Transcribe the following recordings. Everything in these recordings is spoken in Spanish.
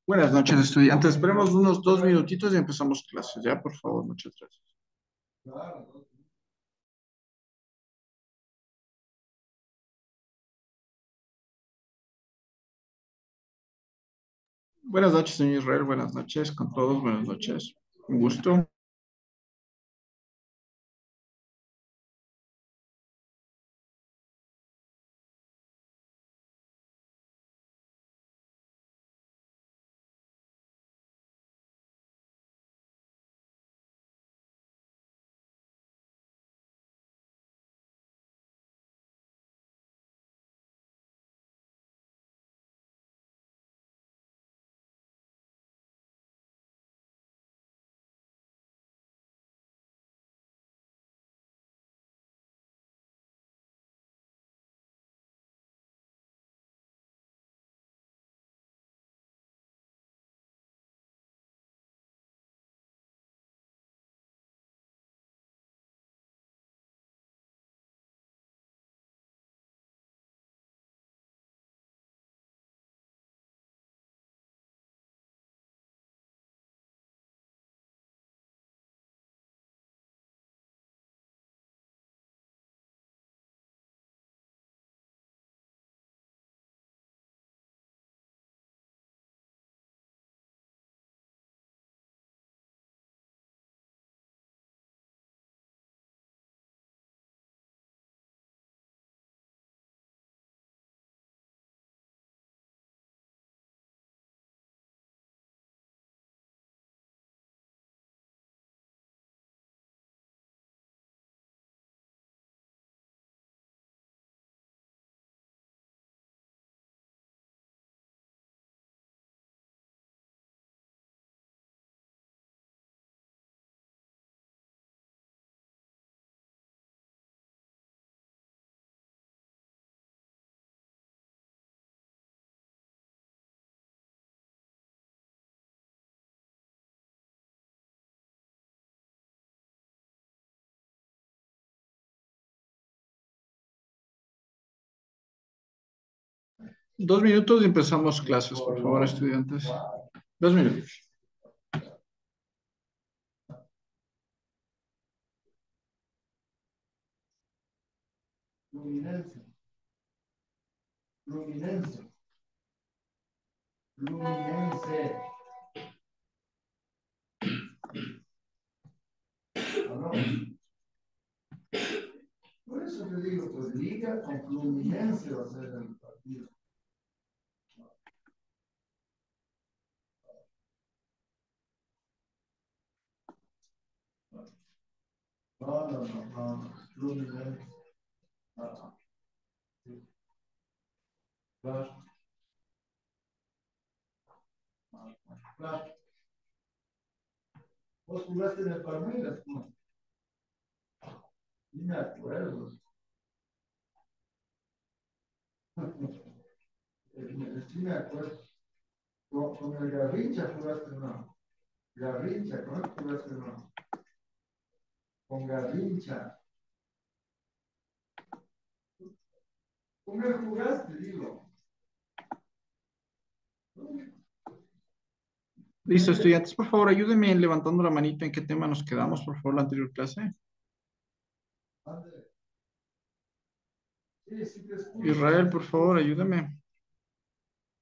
Buenas noches, estudiantes. Esperemos unos 2 minutitos y empezamos clases, ¿ya? Por favor, muchas gracias. Buenas noches, señor Israel. Buenas noches con todos. Buenas noches. Un gusto. 2 minutos y empezamos clases, por favor, estudiantes. 2 minutos. Luminense. Luminense. Luminense. ¿No? Por eso te digo, pues Liga con Fluminense va a ser el partido. No. Fluminense. Sí. Claro. Claro. ¿Vos jugaste en el Palmeiras? No. Sí me acuerdo. Sí me acuerdo. Con el Garrincha jugaste, no. Garrincha, ¿con él jugaste, no? Con Garrincha. Con él jugaste, digo. Listo, estudiantes, por favor, ayúdenme levantando la manita en qué tema nos quedamos, por favor, la anterior clase. Israel, por favor, ayúdame.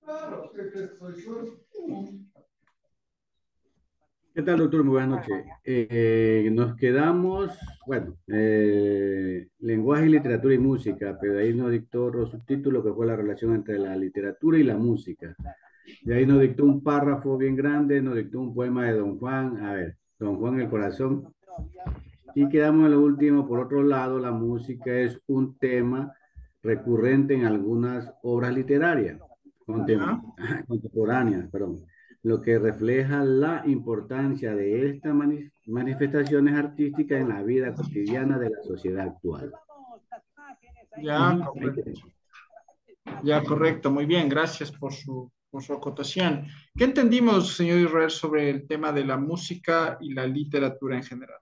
Claro, soy yo. ¿Qué tal, doctor? Muy buenas noches. Nos quedamos, bueno, lenguaje, literatura y música, pero ahí nos dictó otro subtítulo que fue la relación entre la literatura y la música. De ahí nos dictó un párrafo bien grande, nos dictó un poema de Don Juan, a ver, Don Juan el Corazón. Y quedamos en lo último, por otro lado, la música es un tema recurrente en algunas obras literarias ¿Ya? contemporáneas, perdón, lo que refleja la importancia de estas manifestaciones artísticas en la vida cotidiana de la sociedad actual. Ya, Ahí correcto. tenemos. Ya, correcto. Muy bien, gracias por su acotación. ¿Qué entendimos, señor Israel, sobre el tema de la música y la literatura en general?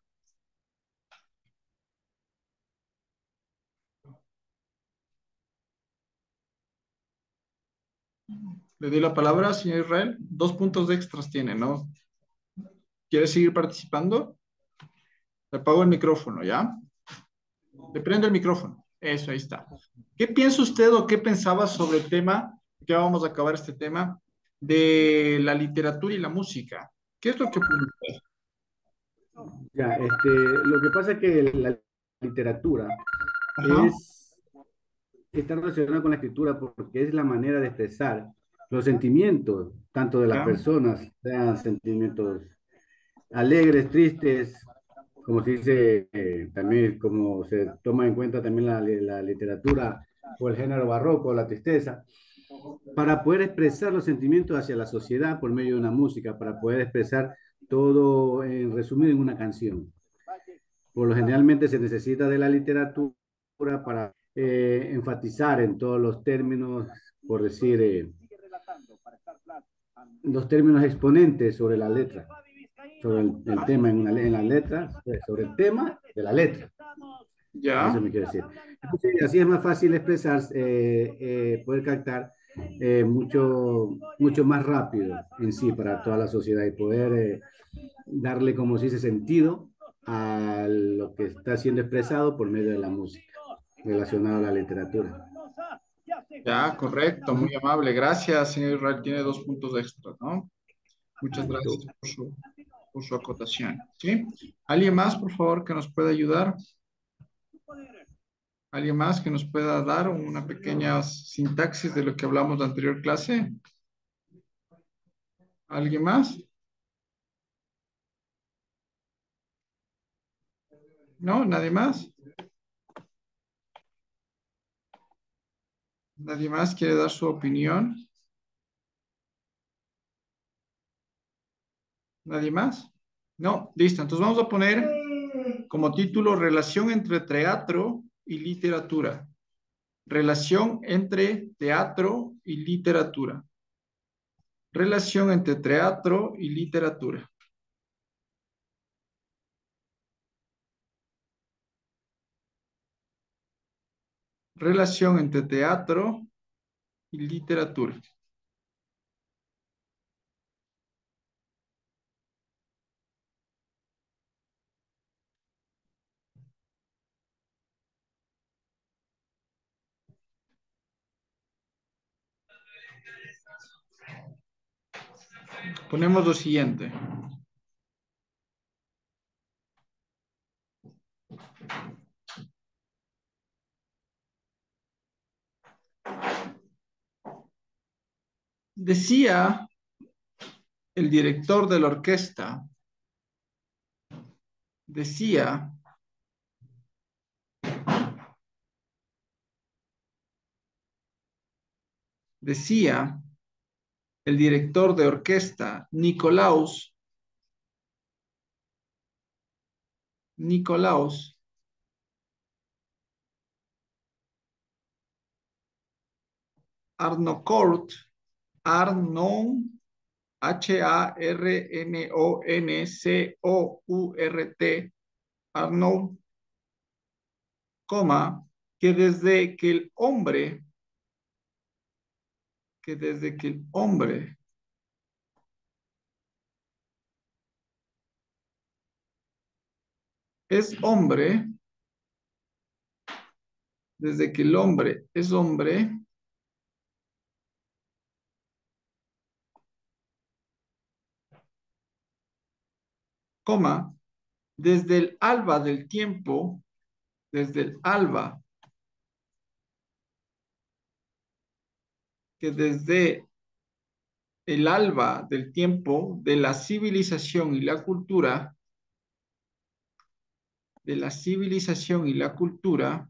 Le doy la palabra, señor Israel. 2 puntos extras tiene, ¿no? ¿Quiere seguir participando? Le apago el micrófono, ¿ya? Le prendo el micrófono. Eso, ahí está. ¿Qué piensa usted o qué pensaba sobre el tema? Que vamos a acabar este tema de la literatura y la música. ¿Qué es lo que opina usted? Ya, lo que pasa es que la literatura Ajá, es, está relacionada con la escritura porque es la manera de expresar los sentimientos, tanto de las ya, personas, sean sentimientos alegres, tristes, como se dice, también como se toma en cuenta también la literatura o el género barroco, la tristeza, para poder expresar los sentimientos hacia la sociedad por medio de una música, para poder expresar todo resumido en una canción. Por lo generalmente se necesita de la literatura para enfatizar en todos los términos, por decir, los términos exponentes sobre la letra, sobre el tema en la letra, sobre el tema de la letra. Eso ya, me quiere decir. Entonces, así es más fácil expresar, poder captar mucho más rápido en sí para toda la sociedad y poder darle, como se dice, sentido a lo que está siendo expresado por medio de la música relacionada a la literatura. ya, correcto, Ujú. muy amable. Gracias, señor Israel. Tiene 2 puntos extras, ¿no? Muchas Listo. gracias por su acotación. ¿Sí? ¿Alguien más, por favor, que nos pueda ayudar? ¿Alguien más que nos pueda dar una pequeña sintaxis de lo que hablamos en la anterior clase? ¿Alguien más? ¿No? ¿Nadie más? ¿Nadie más quiere dar su opinión? ¿Nadie más? No, listo. Entonces vamos a poner como título Relación entre teatro y literatura. Relación entre teatro y literatura. Relación entre teatro y literatura. Relación entre teatro y literatura. Ponemos lo siguiente. Decía el director de la orquesta, decía, decía el director de orquesta, Nicolaus Harnoncourt, Arnon, Harnoncourt, Arnold, coma, que desde que el hombre, que desde que el hombre es hombre, desde que el hombre es hombre, coma, desde el alba del tiempo, desde el alba, que desde el alba del tiempo de la civilización y la cultura, de la civilización y la cultura,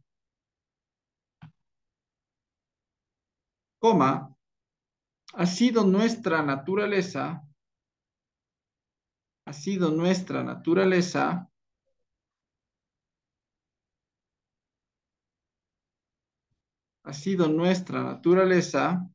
coma, ha sido nuestra naturaleza, ha sido nuestra naturaleza, ha sido nuestra naturaleza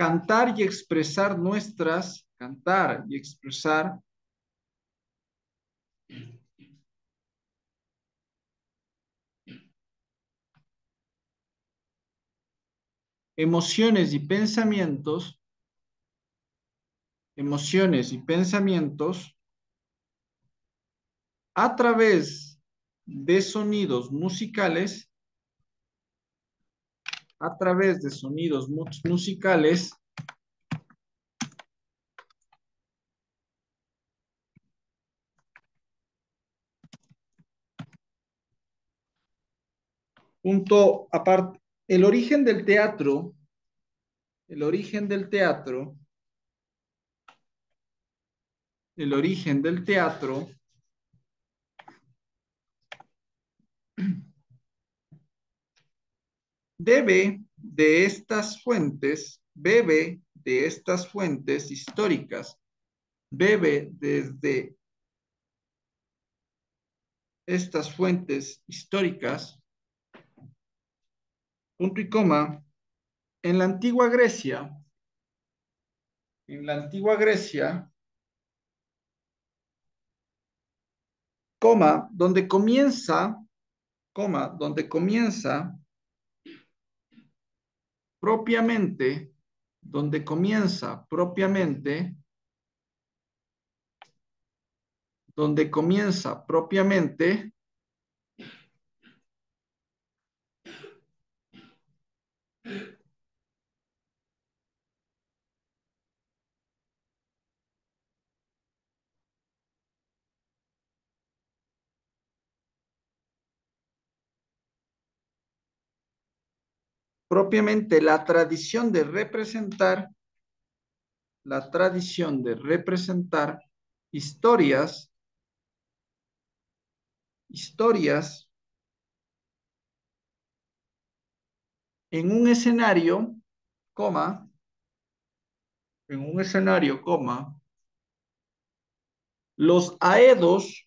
cantar y expresar nuestras, cantar y expresar emociones y pensamientos a través de sonidos musicales, a través de sonidos musicales punto aparte. El origen del teatro, el origen del teatro, el origen del teatro bebe de estas fuentes históricas, bebe desde estas fuentes históricas, punto y coma, en la antigua Grecia, en la antigua Grecia, donde comienza propiamente, donde comienza propiamente, donde comienza propiamente propiamente la tradición de representar historias, historias en un escenario, coma, en un escenario, coma, los aedos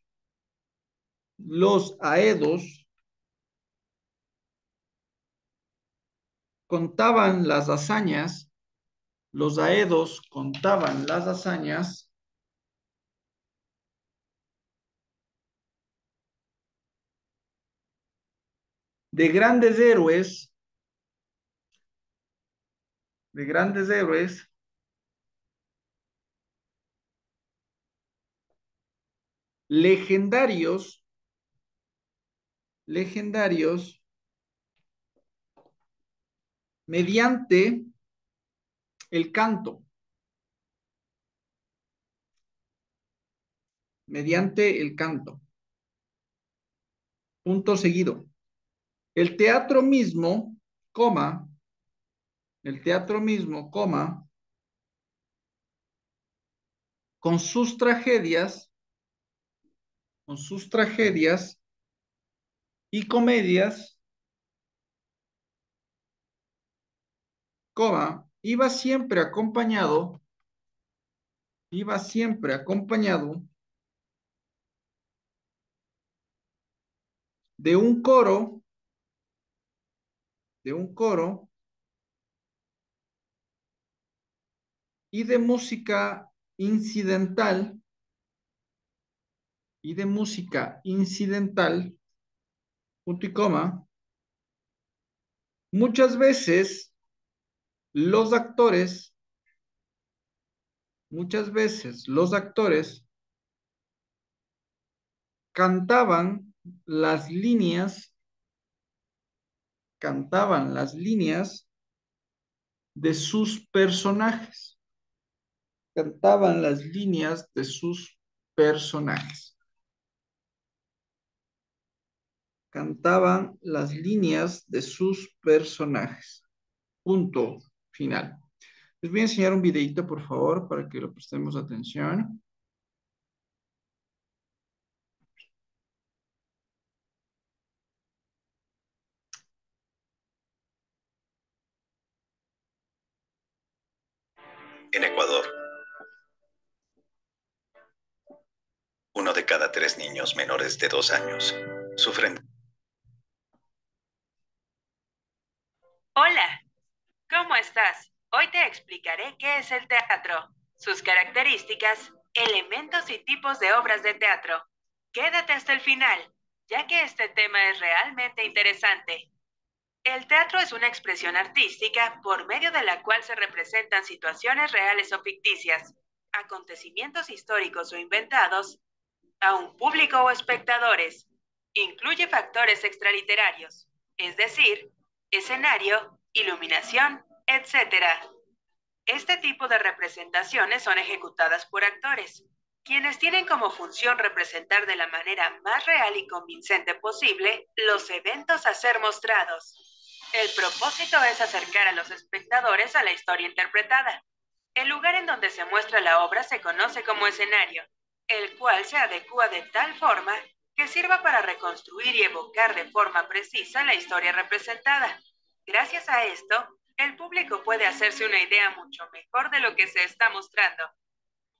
contaban las hazañas, los aedos contaban las hazañas de grandes héroes legendarios, legendarios, mediante el canto, mediante el canto. Punto seguido. El teatro mismo, coma, el teatro mismo, coma, con sus tragedias y comedias, coma, iba siempre acompañado de un coro, y de música incidental, punto y coma. Muchas veces los actores, cantaban las líneas, de sus personajes, cantaban las líneas de sus personajes, cantaban las líneas de sus personajes. Punto final. Les voy a enseñar un videito, por favor, para que lo prestemos atención. En Ecuador, 1 de cada 3 niños menores de 2 años sufren. Hola, ¿cómo estás? Hoy te explicaré qué es el teatro, sus características, elementos y tipos de obras de teatro. Quédate hasta el final, ya que este tema es realmente interesante. El teatro es una expresión artística por medio de la cual se representan situaciones reales o ficticias, acontecimientos históricos o inventados, a un público o espectadores. Incluye factores extraliterarios, es decir, escenario, iluminación, etc. Este tipo de representaciones son ejecutadas por actores, quienes tienen como función representar de la manera más real y convincente posible los eventos a ser mostrados. El propósito es acercar a los espectadores a la historia interpretada. El lugar en donde se muestra la obra se conoce como escenario, el cual se adecúa de tal forma que sirva para reconstruir y evocar de forma precisa la historia representada. Gracias a esto, el público puede hacerse una idea mucho mejor de lo que se está mostrando.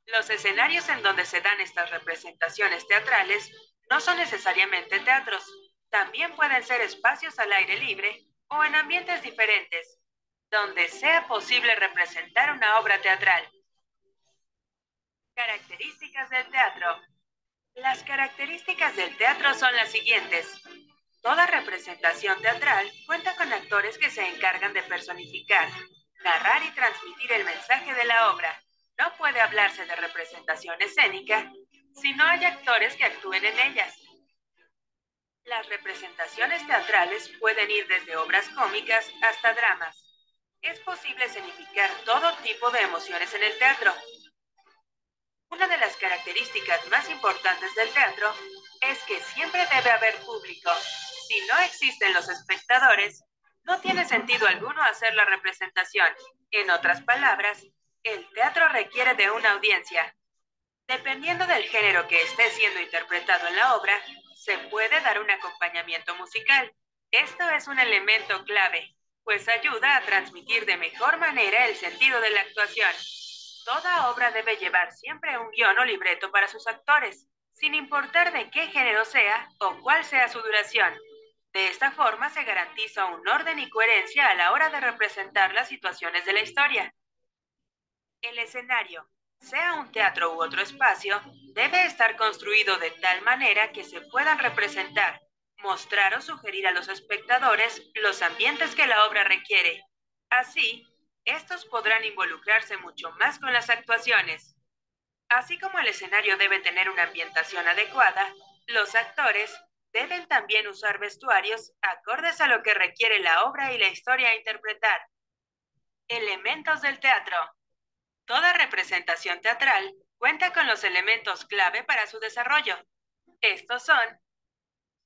Los escenarios en donde se dan estas representaciones teatrales no son necesariamente teatros, también pueden ser espacios al aire libre o en ambientes diferentes, donde sea posible representar una obra teatral. Características del teatro. Las características del teatro son las siguientes. Toda representación teatral cuenta con actores que se encargan de personificar, narrar y transmitir el mensaje de la obra. No puede hablarse de representación escénica si no hay actores que actúen en ellas. Las representaciones teatrales pueden ir desde obras cómicas hasta dramas. Es posible escenificar todo tipo de emociones en el teatro. Una de las características más importantes del teatro es que siempre debe haber público. Si no existen los espectadores, no tiene sentido alguno hacer la representación. En otras palabras, el teatro requiere de una audiencia. Dependiendo del género que esté siendo interpretado en la obra, se puede dar un acompañamiento musical. Esto es un elemento clave, pues ayuda a transmitir de mejor manera el sentido de la actuación. Toda obra debe llevar siempre un guión o libreto para sus actores, sin importar de qué género sea o cuál sea su duración. De esta forma se garantiza un orden y coherencia a la hora de representar las situaciones de la historia. El escenario, sea un teatro u otro espacio, debe estar construido de tal manera que se puedan representar, mostrar o sugerir a los espectadores los ambientes que la obra requiere. Así, estos podrán involucrarse mucho más con las actuaciones. Así como el escenario debe tener una ambientación adecuada, los actores deben también usar vestuarios acordes a lo que requiere la obra y la historia a interpretar. Elementos del teatro. Toda representación teatral cuenta con los elementos clave para su desarrollo. Estos son: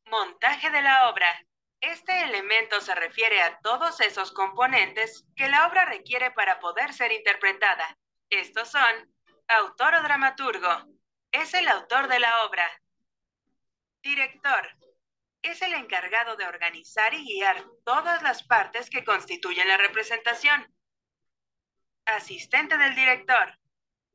montaje de la obra. Este elemento se refiere a todos esos componentes que la obra requiere para poder ser interpretada. Estos son: autor o dramaturgo. Es el autor de la obra. Director. Es el encargado de organizar y guiar todas las partes que constituyen la representación. Asistente del director.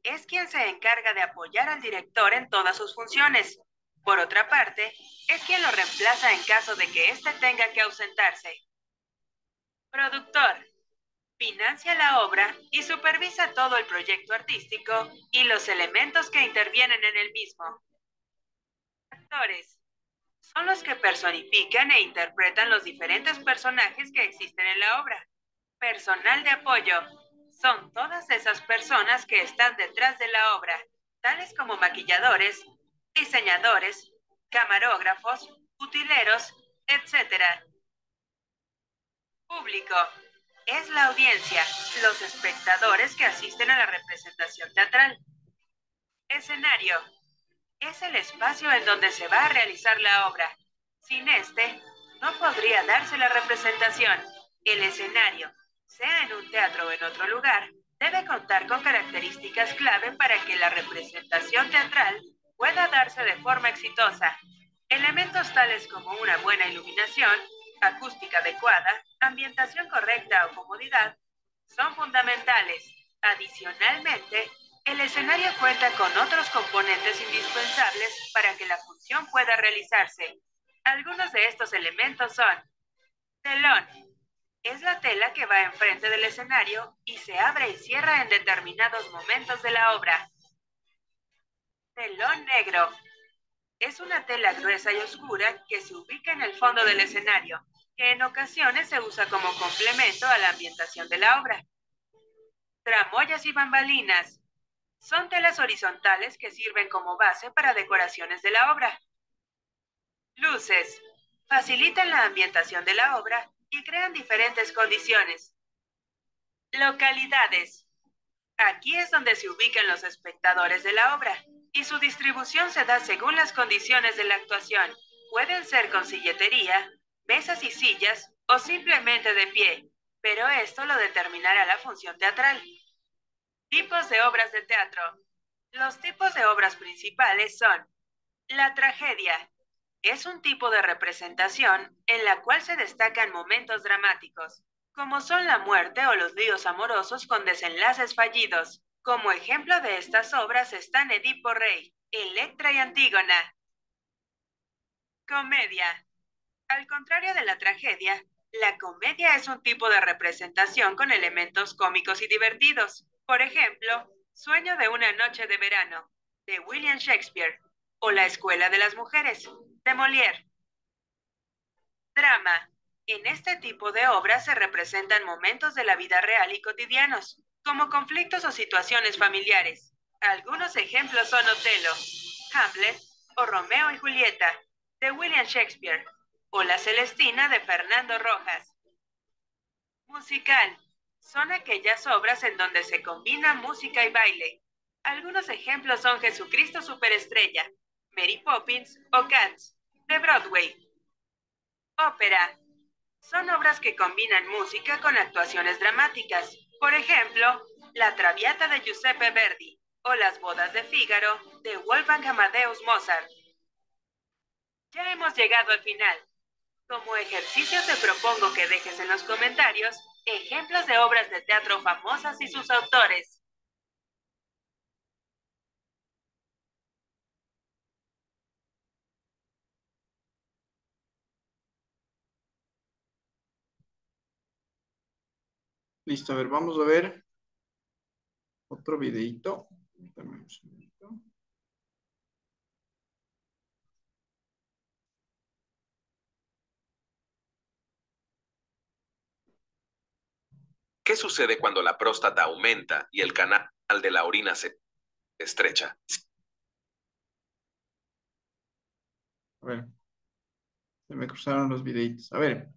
Es quien se encarga de apoyar al director en todas sus funciones. Por otra parte, es quien lo reemplaza en caso de que éste tenga que ausentarse. Productor. Financia la obra y supervisa todo el proyecto artístico y los elementos que intervienen en el mismo. Actores. Son los que personifican e interpretan los diferentes personajes que existen en la obra. Personal de apoyo. Son todas esas personas que están detrás de la obra, tales como maquilladores, diseñadores, camarógrafos, utileros, etc. Público. Es la audiencia, los espectadores que asisten a la representación teatral. Escenario. Es el espacio en donde se va a realizar la obra. Sin este, no podría darse la representación. El escenario, sea en un teatro o en otro lugar, debe contar con características clave para que la representación teatral pueda darse de forma exitosa. Elementos tales como una buena iluminación, acústica adecuada, ambientación correcta o comodidad son fundamentales. Adicionalmente, el escenario cuenta con otros componentes indispensables para que la función pueda realizarse. Algunos de estos elementos son: telón. Es la tela que va enfrente del escenario y se abre y cierra en determinados momentos de la obra. Telón negro. Es una tela gruesa y oscura que se ubica en el fondo del escenario, que en ocasiones se usa como complemento a la ambientación de la obra. Tramoyas y bambalinas. Son telas horizontales que sirven como base para decoraciones de la obra. Luces. Facilitan la ambientación de la obra y crean diferentes condiciones. Localidades. Aquí es donde se ubican los espectadores de la obra, y su distribución se da según las condiciones de la actuación. Pueden ser con silletería, mesas y sillas, o simplemente de pie, pero esto lo determinará la función teatral. Tipos de obras de teatro. Los tipos de obras principales son: la tragedia. Es un tipo de representación en la cual se destacan momentos dramáticos, como son la muerte o los líos amorosos con desenlaces fallidos. Como ejemplo de estas obras están Edipo Rey, Electra y Antígona. Comedia. Al contrario de la tragedia, la comedia es un tipo de representación con elementos cómicos y divertidos. Por ejemplo, Sueño de una noche de verano, de William Shakespeare, o La escuela de las mujeres, de Molière. Drama. En este tipo de obras se representan momentos de la vida real y cotidianos, como conflictos o situaciones familiares. Algunos ejemplos son Otelo, Hamlet o Romeo y Julieta, de William Shakespeare, o La Celestina, de Fernando Rojas. Musical. Son aquellas obras en donde se combina música y baile. Algunos ejemplos son Jesucristo Superestrella, Mary Poppins o Cats, de Broadway. Ópera. Son obras que combinan música con actuaciones dramáticas. Por ejemplo, La Traviata de Giuseppe Verdi o Las bodas de Fígaro, de Wolfgang Amadeus Mozart. Ya hemos llegado al final. Como ejercicio te propongo que dejes en los comentarios ejemplos de obras de teatro famosas y sus autores. Listo, a ver, vamos a ver otro videito. Dame un segundito. ¿Qué sucede cuando la próstata aumenta y el canal de la orina se estrecha? A ver, se me cruzaron los videitos. A ver,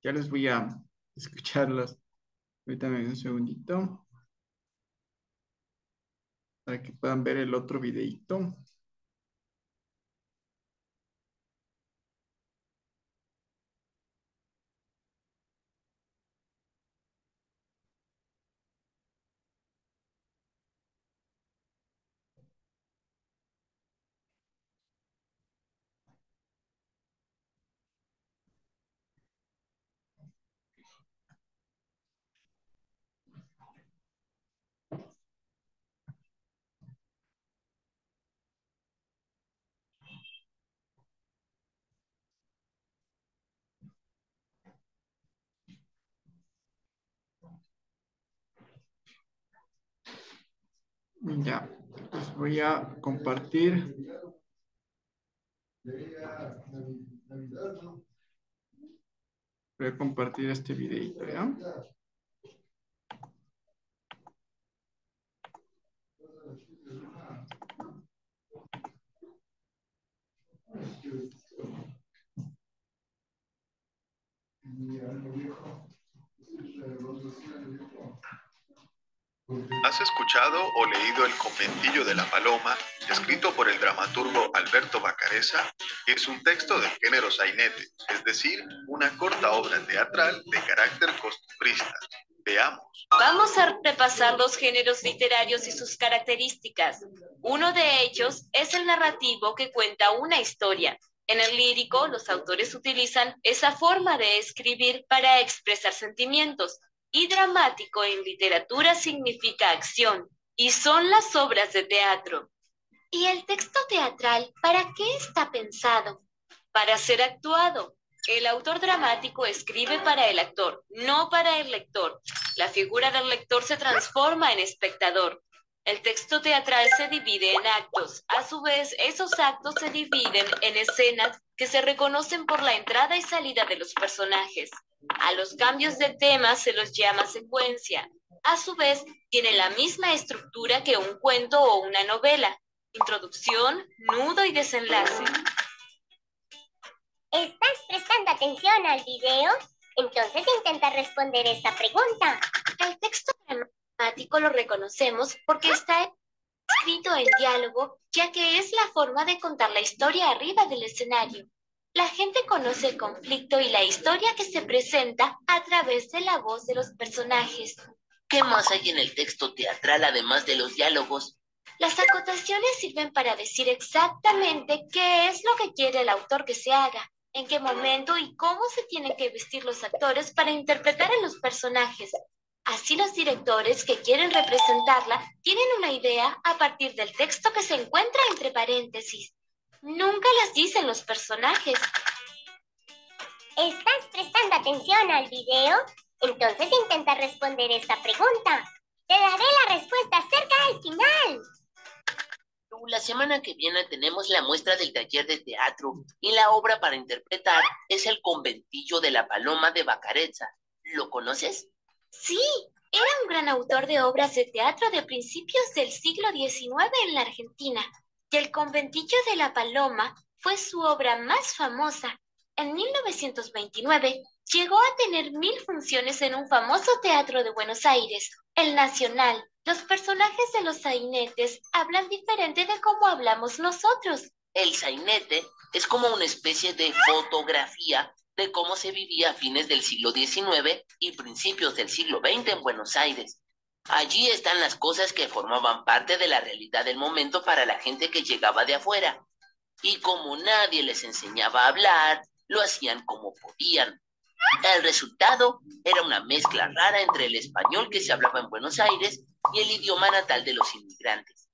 ya les voy a escucharlos. Ahorita me un segundito para que puedan ver el otro videito. Ya, pues voy a compartir. Voy a compartir este videito, ¿ya? ¿Has escuchado o leído El conventillo de la paloma, escrito por el dramaturgo Alberto Vacarezza? Es un texto del género sainete, es decir, una corta obra teatral de carácter costumbrista. Veamos. Vamos a repasar los géneros literarios y sus características. Uno de ellos es el narrativo, que cuenta una historia. En el lírico, los autores utilizan esa forma de escribir para expresar sentimientos. Y dramático en literatura significa acción, y son las obras de teatro. ¿Y el texto teatral para qué está pensado? Para ser actuado. El autor dramático escribe para el actor, no para el lector. La figura del lector se transforma en espectador. El texto teatral se divide en actos. A su vez, esos actos se dividen en escenas que se reconocen por la entrada y salida de los personajes. A los cambios de tema se los llama secuencia. A su vez, tiene la misma estructura que un cuento o una novela. Introducción, nudo y desenlace. ¿Estás prestando atención al video? Entonces intenta responder esta pregunta. El texto dramático lo reconocemos porque está escrito en diálogo, ya que es la forma de contar la historia arriba del escenario. La gente conoce el conflicto y la historia que se presenta a través de la voz de los personajes. ¿Qué más hay en el texto teatral además de los diálogos? Las acotaciones sirven para decir exactamente qué es lo que quiere el autor que se haga, en qué momento y cómo se tienen que vestir los actores para interpretar a los personajes. Así los directores que quieren representarla tienen una idea a partir del texto que se encuentra entre paréntesis. Nunca las dicen los personajes. ¿Estás prestando atención al video? Entonces intenta responder esta pregunta. Te daré la respuesta cerca del final. La semana que viene tenemos la muestra del taller de teatro y la obra para interpretar es El conventillo de la paloma de Vacarezza. ¿Lo conoces? Sí, era un gran autor de obras de teatro de principios del siglo XIX en la Argentina, y El conventillo de la paloma fue su obra más famosa. En 1929 llegó a tener 1000 funciones en un famoso teatro de Buenos Aires, el Nacional. Los personajes de los sainetes hablan diferente de cómo hablamos nosotros. El sainete es como una especie de fotografía de cómo se vivía a fines del siglo XIX y principios del siglo XX en Buenos Aires. Allí están las cosas que formaban parte de la realidad del momento para la gente que llegaba de afuera. Y como nadie les enseñaba a hablar, lo hacían como podían. El resultado era una mezcla rara entre el español que se hablaba en Buenos Aires y el idioma natal de los inmigrantes.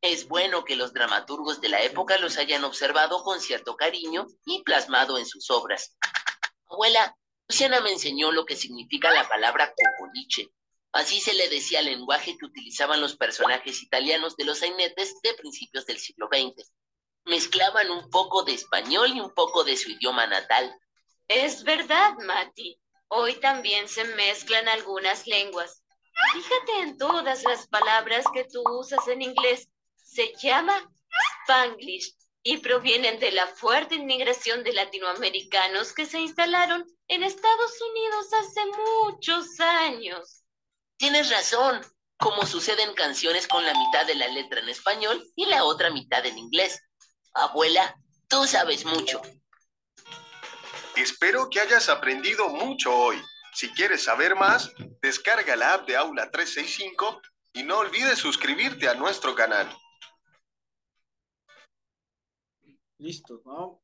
Es bueno que los dramaturgos de la época los hayan observado con cierto cariño y plasmado en sus obras. Abuela, Luciana me enseñó lo que significa la palabra cocoliche. Así se le decía al lenguaje que utilizaban los personajes italianos de los sainetes de principios del siglo XX. Mezclaban un poco de español y un poco de su idioma natal. Es verdad, Mati. Hoy también se mezclan algunas lenguas. Fíjate en todas las palabras que tú usas en inglés. Se llama Spanglish y provienen de la fuerte inmigración de latinoamericanos que se instalaron en Estados Unidos hace muchos años. Tienes razón, como sucede en canciones con la mitad de la letra en español y la otra mitad en inglés. Abuela, tú sabes mucho. Espero que hayas aprendido mucho hoy. Si quieres saber más, descarga la app de Aula 365 y no olvides suscribirte a nuestro canal. Listo, ¿no?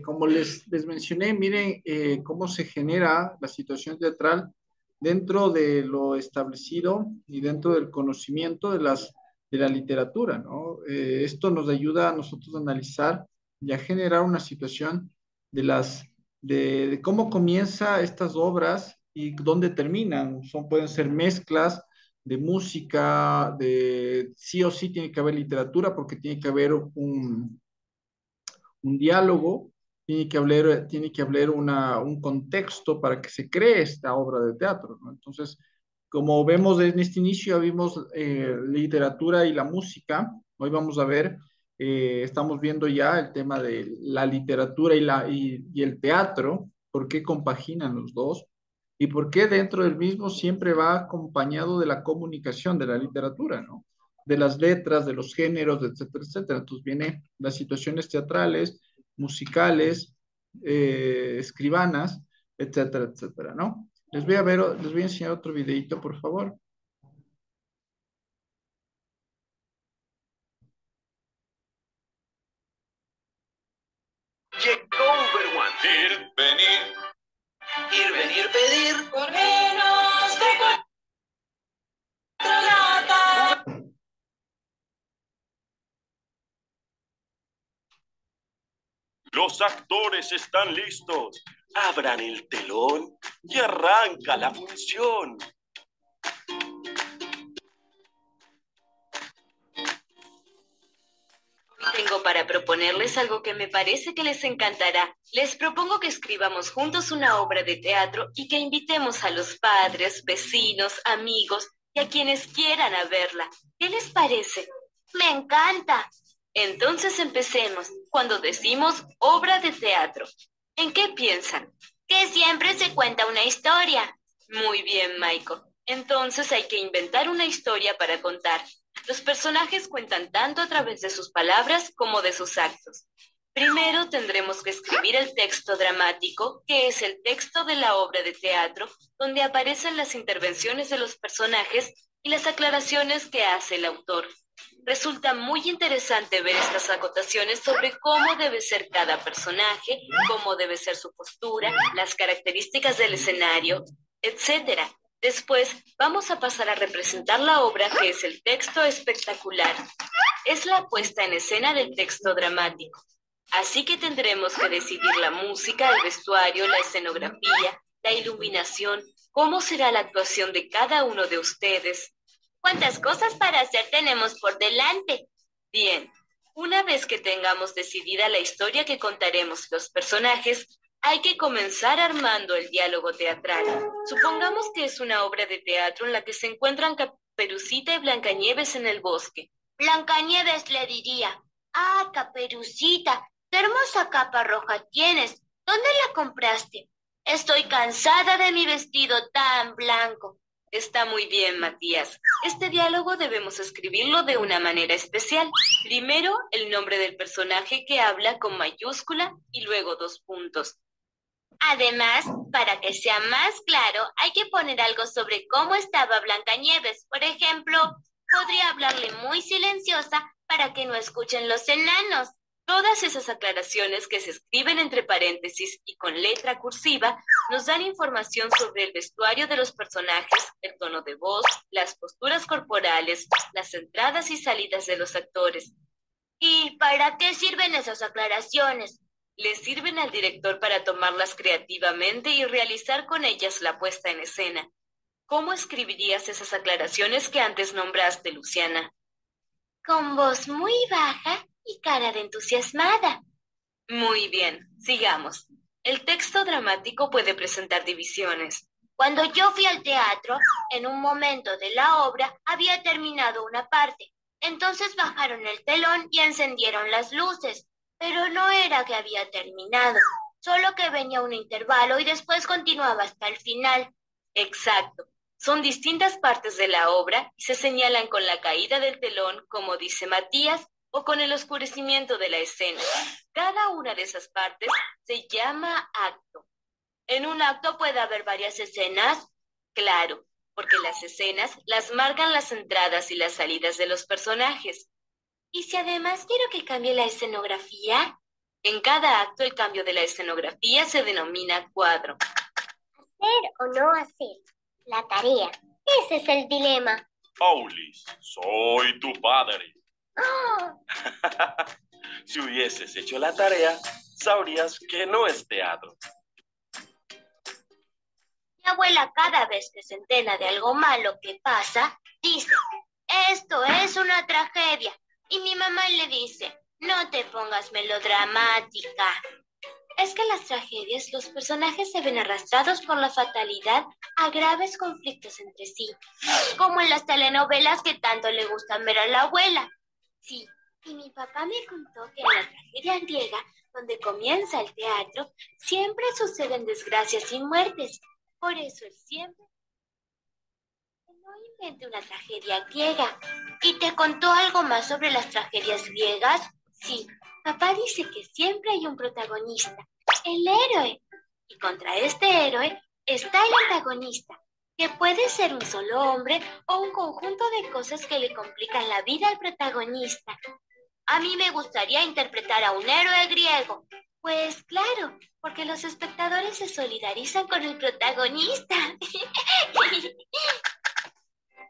Como les mencioné, miren cómo se genera la situación teatral dentro de lo establecido y dentro del conocimiento de la literatura, ¿no? Esto nos ayuda a nosotros a analizar y a generar una situación de cómo comienza estas obras y dónde terminan. Pueden ser mezclas de música, sí o sí tiene que haber literatura porque tiene que haber un diálogo, tiene que haber un contexto para que se cree esta obra de teatro, ¿no? Entonces, como vemos en este inicio, ya vimos literatura y la música. Hoy vamos a ver, estamos viendo ya el tema de la literatura y el teatro, por qué compaginan los dos y por qué dentro del mismo siempre va acompañado de la comunicación de la literatura, ¿no? De las letras, de los géneros, etcétera, etcétera. Entonces viene las situaciones teatrales, musicales, escribanas, etcétera, etcétera, ¿no? Les voy a enseñar otro videito, por favor. Llegó Uber One. Ir, venir, pedir. Por menos de 4 latas. Los actores están listos. Abran el telón y arranca la función. Tengo para proponerles algo que me parece que les encantará. Les propongo que escribamos juntos una obra de teatro y que invitemos a los padres, vecinos, amigos y a quienes quieran a verla. ¿Qué les parece? Me encanta. Entonces empecemos. Cuando decimos obra de teatro, ¿en qué piensan? Que siempre se cuenta una historia. Muy bien, Maiko. Entonces hay que inventar una historia para contar. Los personajes cuentan tanto a través de sus palabras como de sus actos. Primero tendremos que escribir el texto dramático, que es el texto de la obra de teatro, donde aparecen las intervenciones de los personajes y las aclaraciones que hace el autor. Resulta muy interesante ver estas acotaciones sobre cómo debe ser cada personaje, cómo debe ser su postura, las características del escenario, etc. Después vamos a pasar a representar la obra, que es el texto espectacular. Es la puesta en escena del texto dramático. Así que tendremos que decidir la música, el vestuario, la escenografía, la iluminación, cómo será la actuación de cada uno de ustedes. ¿Cuántas cosas para hacer tenemos por delante? Bien, una vez que tengamos decidida la historia que contaremos los personajes, hay que comenzar armando el diálogo teatral. Supongamos que es una obra de teatro en la que se encuentran Caperucita y Blancanieves en el bosque. Blancanieves le diría: ah, Caperucita, qué hermosa capa roja tienes. ¿Dónde la compraste? Estoy cansada de mi vestido tan blanco. Está muy bien, Matías. Este diálogo debemos escribirlo de una manera especial. Primero, el nombre del personaje que habla con mayúscula y luego 2 puntos. Además, para que sea más claro, hay que poner algo sobre cómo estaba Blancanieves. Por ejemplo, podría hablarle muy silenciosa para que no escuchen los enanos. Todas esas aclaraciones que se escriben entre paréntesis y con letra cursiva nos dan información sobre el vestuario de los personajes, el tono de voz, las posturas corporales, las entradas y salidas de los actores. ¿Y para qué sirven esas aclaraciones? Le sirven al director para tomarlas creativamente y realizar con ellas la puesta en escena. ¿Cómo escribirías esas aclaraciones que antes nombraste, Luciana? Con voz muy baja y cara de entusiasmada. Muy bien, sigamos. El texto dramático puede presentar divisiones. Cuando yo fui al teatro, en un momento de la obra había terminado una parte. Entonces bajaron el telón y encendieron las luces. Pero no era que había terminado, solo que venía un intervalo y después continuaba hasta el final. Exacto. Son distintas partes de la obra y se señalan con la caída del telón, como dice Matías, o con el oscurecimiento de la escena. Cada una de esas partes se llama acto. ¿En un acto puede haber varias escenas? Claro, porque las escenas las marcan las entradas y las salidas de los personajes. ¿Y si además quiero que cambie la escenografía? En cada acto el cambio de la escenografía se denomina cuadro. Hacer o no hacer la tarea. Ese es el dilema. Aulis, soy tu padre. ¡Oh! Si hubieses hecho la tarea, sabrías que no es teatro. Mi abuela, cada vez que se entera de algo malo que pasa, dice: esto es una tragedia. Y mi mamá le dice: no te pongas melodramática. Es que en las tragedias los personajes se ven arrastrados por la fatalidad a graves conflictos entre sí, como en las telenovelas que tanto le gustan ver a la abuela. Sí, y mi papá me contó que en la tragedia griega, donde comienza el teatro, siempre suceden desgracias y muertes. Por eso él siempre no invente una tragedia griega. ¿Y te contó algo más sobre las tragedias griegas? Sí, papá dice que siempre hay un protagonista, el héroe. Y contra este héroe está el antagonista, que puede ser un solo hombre o un conjunto de cosas que le complican la vida al protagonista. A mí me gustaría interpretar a un héroe griego. Pues claro, porque los espectadores se solidarizan con el protagonista.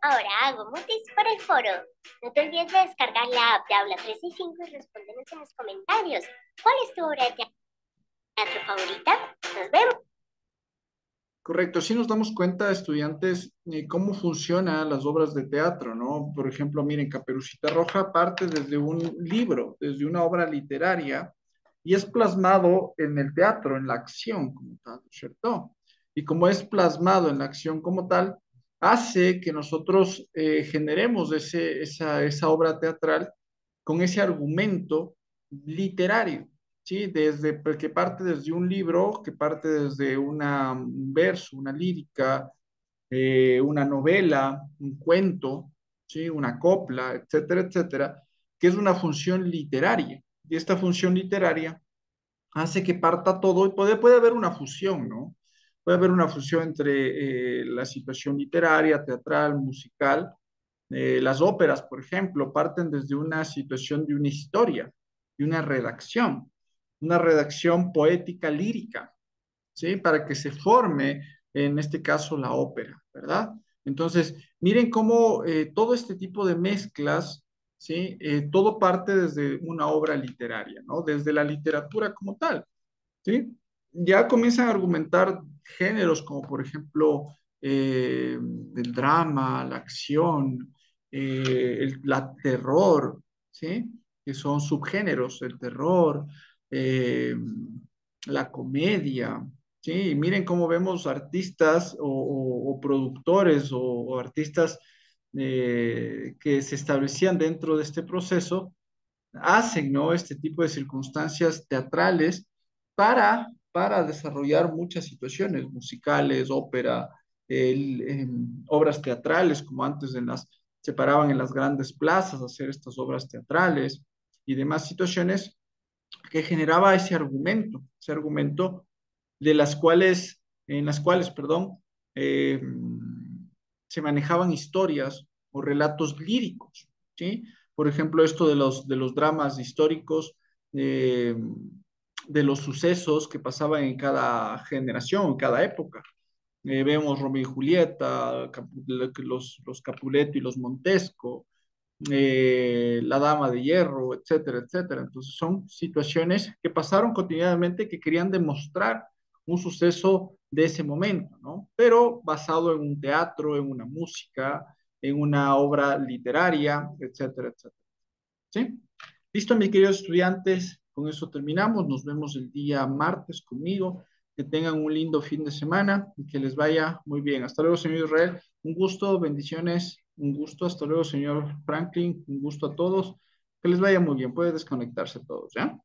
Ahora hago mutis por el foro. No te olvides de descargar la app de Aula 365 y respóndenos en los comentarios. ¿Cuál es tu obra de teatro teatro favorita. Nos vemos. Correcto, sí nos damos cuenta, estudiantes, cómo funcionan las obras de teatro, ¿no? Por ejemplo, miren, Caperucita Roja parte desde un libro, desde una obra literaria, y es plasmado en el teatro, en la acción como tal, ¿cierto? Y como es plasmado en la acción como tal, hace que nosotros generemos esa obra teatral con ese argumento literario. ¿Sí? Que parte desde un libro, que parte desde un verso, una lírica, una novela, un cuento, ¿sí? Una copla, etcétera, etcétera, que es una función literaria. Y esta función literaria hace que parta todo y puede haber una fusión, ¿no? Puede haber una fusión entre la situación literaria, teatral, musical. Las óperas, por ejemplo, parten desde una situación de una historia, de una redacción poética lírica, ¿sí? Para que se forme, en este caso, la ópera, ¿verdad? Entonces, miren cómo todo este tipo de mezclas, ¿sí? Todo parte desde una obra literaria, ¿no? Desde la literatura como tal, ¿sí? Ya comienzan a argumentar géneros como, por ejemplo, el drama, la acción, la terror, ¿sí? Que son subgéneros, el terror, eh, la comedia, ¿sí? Y miren cómo vemos artistas o productores o artistas que se establecían dentro de este proceso hacen, ¿no? Este tipo de circunstancias teatrales para desarrollar muchas situaciones musicales, ópera, obras teatrales, como antes se paraban en las grandes plazas a hacer estas obras teatrales y demás situaciones que generaba ese argumento en las cuales, perdón, eh, se manejaban historias o relatos líricos, ¿sí? Por ejemplo, esto de los dramas históricos, eh, de los sucesos que pasaban en cada generación, en cada época. Vemos Romeo y Julieta, los Capuleto y los Montesco, la Dama de Hierro, etcétera, etcétera. Entonces son situaciones que pasaron cotidianamente que querían demostrar un suceso de ese momento, ¿no? Pero basado en un teatro, en una música, en una obra literaria, etcétera, etcétera. ¿Sí? Listo, mis queridos estudiantes, con eso terminamos. Nos vemos el día martes conmigo. Que tengan un lindo fin de semana y que les vaya muy bien. Hasta luego, señor Israel. Un gusto, bendiciones, un gusto. Hasta luego, señor Franklin. Un gusto a todos. Que les vaya muy bien. Puede desconectarse todos, ¿ya?